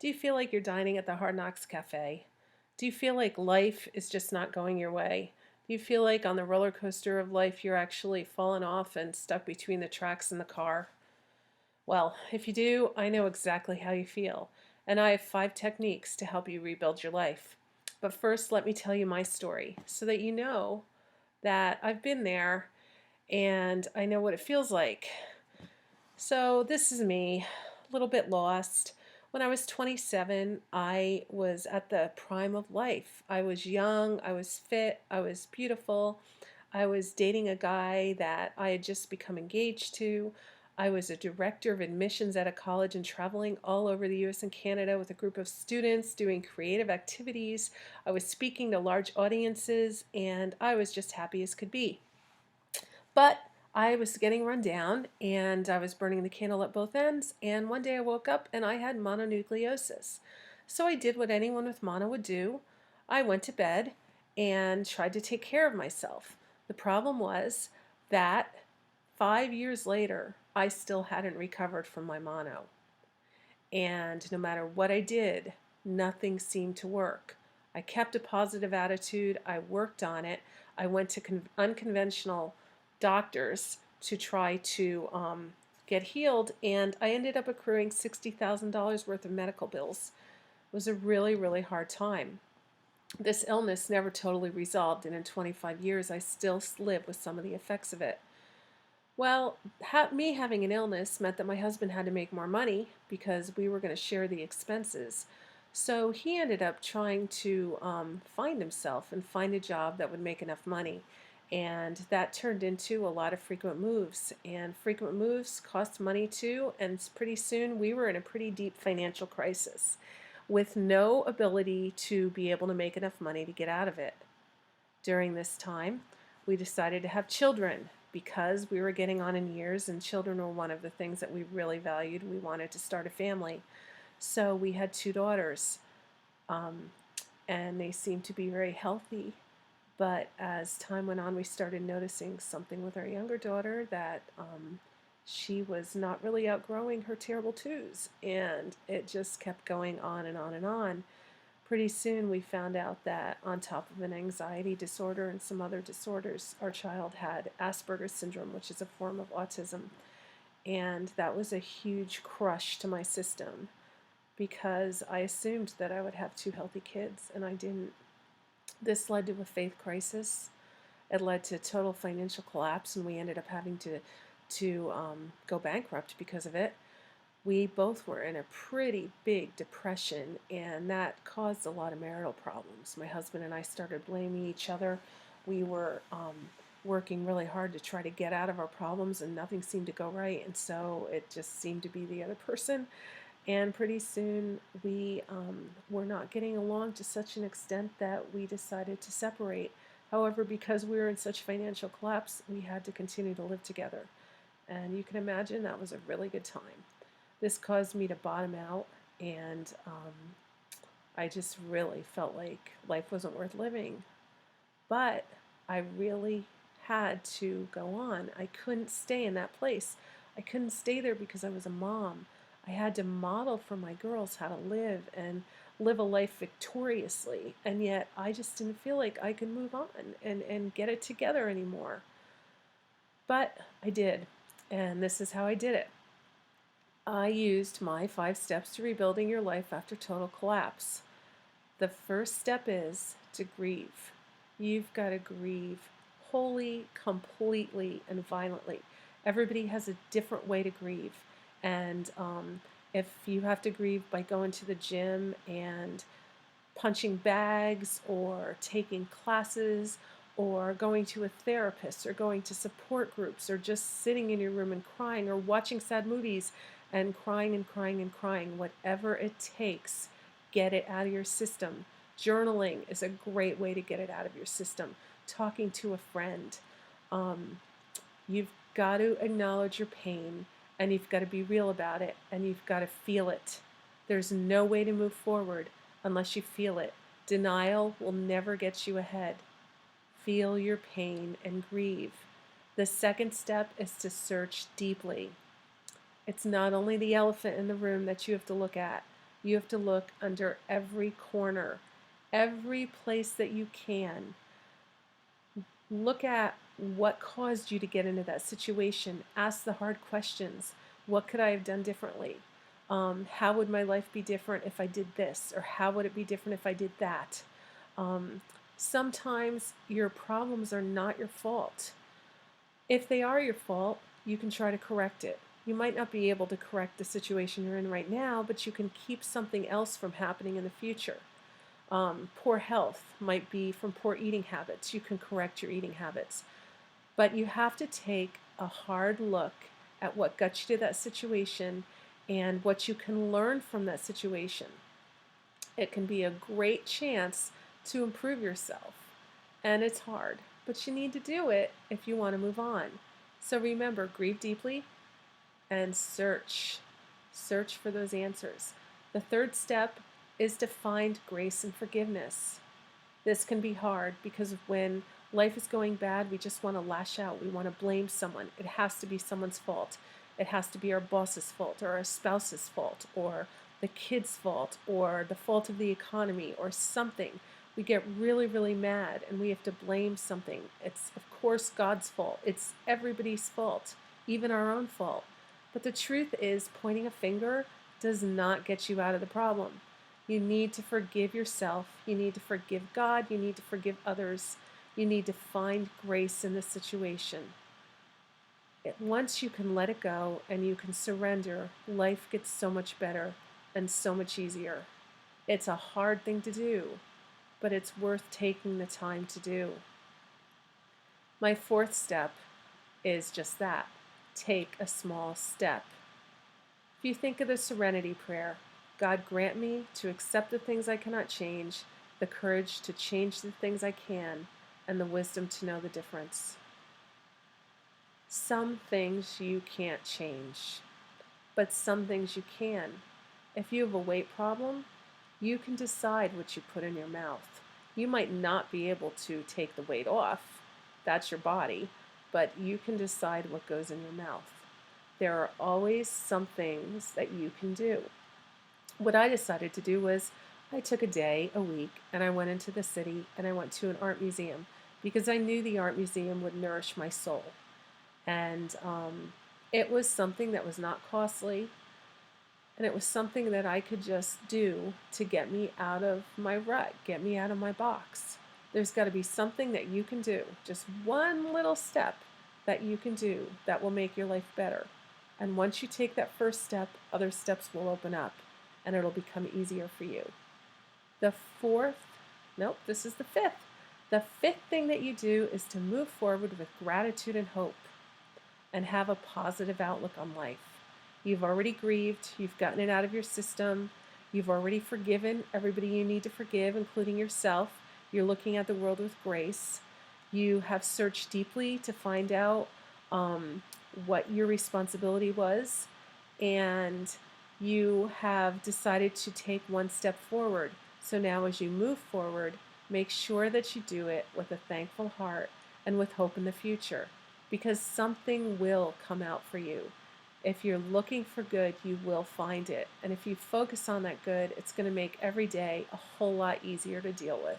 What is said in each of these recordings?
Do you feel like you're dining at the Hard Knocks Cafe? Do you feel like life is just not going your way? Do you feel like on the roller coaster of life you're actually falling off and stuck between the tracks in the car? Well, if you do, I know exactly how you feel, and I have 5 techniques to help you rebuild your life. But first, let me tell you my story so that you know that I've been there and I know what it feels like. So this is me, a little bit lost. When I was 27, I was at the prime of life. I was young, I was fit, I was beautiful. I was dating a guy that I had just become engaged to. I was a director of admissions at a college and traveling all over the US and Canada with a group of students doing creative activities. I was speaking to large audiences, and I was just happy as could be. But I was getting run down and I was burning the candle at both ends. And one day I woke up and I had mononucleosis. So I did what anyone with mono would do. I went to bed and tried to take care of myself. The problem was that 5 years later, I still hadn't recovered from my mono. And no matter what I did, nothing seemed to work. I kept a positive attitude. I worked on it. I went to unconventional doctors to try to get healed, and I ended up accruing $60,000 worth of medical bills. It was a really, really hard time. This illness never totally resolved, and in 25 years, I still live with some of the effects of it. Well, me having an illness meant that my husband had to make more money because we were going to share the expenses. So he ended up trying to find himself and find a job that would make enough money. And that turned into a lot of frequent moves. And frequent moves cost money too. And pretty soon we were in a pretty deep financial crisis with no ability to be able to make enough money to get out of it. During this time, we decided to have children because we were getting on in years and children were one of the things that we really valued. We wanted to start a family. So we had 2 daughters, um, and they seemed to be very healthy. But as time went on, we started noticing something with our younger daughter that she was not really outgrowing her terrible twos, and it just kept going on and on and on. Pretty soon we found out that on top of an anxiety disorder and some other disorders, our child had Asperger's syndrome, which is a form of autism. And that was a huge crush to my system because I assumed that I would have 2 healthy kids, and I didn't. This led to a faith crisis. It led to total financial collapse, and we ended up having to go bankrupt because of it. We both were in a pretty big depression, and that caused a lot of marital problems. My husband and I started blaming each other. We were working really hard to try to get out of our problems, and nothing seemed to go right, and so it just seemed to be the other person. And pretty soon we were not getting along to such an extent that we decided to separate. However, because we were in such financial collapse, we had to continue to live together. And you can imagine that was a really good time. This caused me to bottom out, and I just really felt like life wasn't worth living. But I really had to go on. I couldn't stay in that place. I couldn't stay there because I was a mom. I had to model for my girls how to live and live a life victoriously, and yet I just didn't feel like I could move on and get it together anymore. But I did, and this is how I did it. I used my 5 steps to rebuilding your life after total collapse. The first step is to grieve. You've got to grieve wholly, completely, and violently. Everybody has a different way to grieve. And if you have to grieve by going to the gym and punching bags or taking classes or going to a therapist or going to support groups or just sitting in your room and crying or watching sad movies and crying and crying and crying, whatever it takes, get it out of your system. Journaling is a great way to get it out of your system. Talking to a friend. You've got to acknowledge your pain, and you've got to be real about it, and you've got to feel it. There's no way to move forward unless you feel it. Denial will never get you ahead. Feel your pain and grieve. The second step is to search deeply. It's not only the elephant in the room that you have to look at. You have to look under every corner, every place that you can. Look at what caused you to get into that situation. Ask the hard questions. What could I have done differently? How would my life be different if I did this? Or how would it be different if I did that? Um, Sometimes your problems are not your fault. If they are your fault, you can try to correct it. You might not be able to correct the situation you're in right now, but you can keep something else from happening in the future. Poor health might be from poor eating habits. You can correct your eating habits. But you have to take a hard look at what got you to that situation and what you can learn from that situation. It can be a great chance to improve yourself. And it's hard, but you need to do it if you want to move on. So remember, grieve deeply and search. Search for those answers. The third step is to find grace and forgiveness. This can be hard because when life is going bad, we just want to lash out. We want to blame someone. It has to be someone's fault. It has to be our boss's fault or our spouse's fault or the kid's fault or the fault of the economy or something. We get really, really mad and we have to blame something. It's, of course, God's fault. It's everybody's fault, even our own fault. But the truth is, pointing a finger does not get you out of the problem. You need to forgive yourself. You need to forgive God. You need to forgive others. You need to find grace in the situation. Once you can let it go and you can surrender, life gets so much better and so much easier. It's a hard thing to do, but it's worth taking the time to do. My fourth step is just that. Take a small step. If you think of the serenity prayer, God grant me to accept the things I cannot change, the courage to change the things I can, and the wisdom to know the difference. Some things you can't change, but some things you can. If you have a weight problem, you can decide what you put in your mouth. You might not be able to take the weight off. That's your body, but you can decide what goes in your mouth. There are always some things that you can do. What I decided to do was I took a day, a week, and I went into the city and I went to an art museum because I knew the art museum would nourish my soul. And it was something that was not costly, and it was something that I could just do to get me out of my rut, get me out of my box. There's got to be something that you can do, just one little step that you can do that will make your life better. And once you take that first step, other steps will open up and it'll become easier for you. This is the fifth. The fifth thing that you do is to move forward with gratitude and hope and have a positive outlook on life. You've already grieved, you've gotten it out of your system, you've already forgiven everybody you need to forgive, including yourself. You're looking at the world with grace. You have searched deeply to find out what your responsibility was, and you have decided to take one step forward. So now as you move forward, make sure that you do it with a thankful heart and with hope in the future, because something will come out for you. If you're looking for good, you will find it. And if you focus on that good, it's going to make every day a whole lot easier to deal with.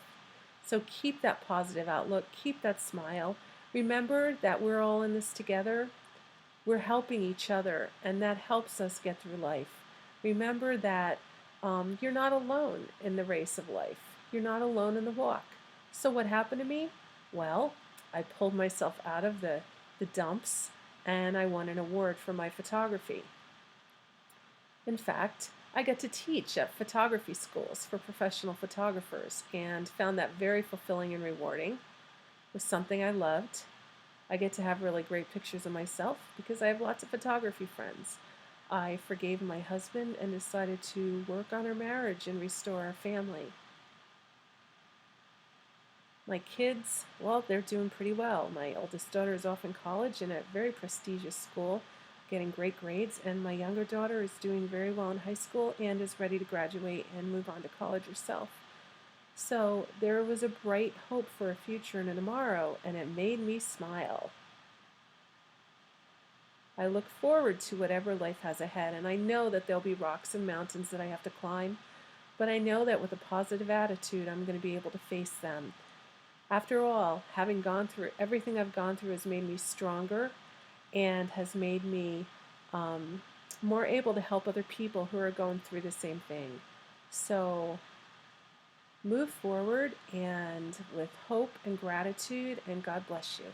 So keep that positive outlook, keep that smile. Remember that we're all in this together. We're helping each other, and that helps us get through life. Remember that you're not alone in the race of life. You're not alone in the walk. So what happened to me? Well, I pulled myself out of the dumps, and I won an award for my photography. In fact, I got to teach at photography schools for professional photographers and found that very fulfilling and rewarding. It was something I loved. I get to have really great pictures of myself because I have lots of photography friends. I forgave my husband and decided to work on our marriage and restore our family. My kids, well, they're doing pretty well. My oldest daughter is off in college in a very prestigious school, getting great grades, and my younger daughter is doing very well in high school and is ready to graduate and move on to college herself. So there was a bright hope for a future and a tomorrow, and it made me smile. I look forward to whatever life has ahead, and I know that there'll be rocks and mountains that I have to climb, but I know that with a positive attitude, I'm going to be able to face them. After all, having gone through everything I've gone through has made me stronger and has made me more able to help other people who are going through the same thing. So move forward and with hope and gratitude, and God bless you.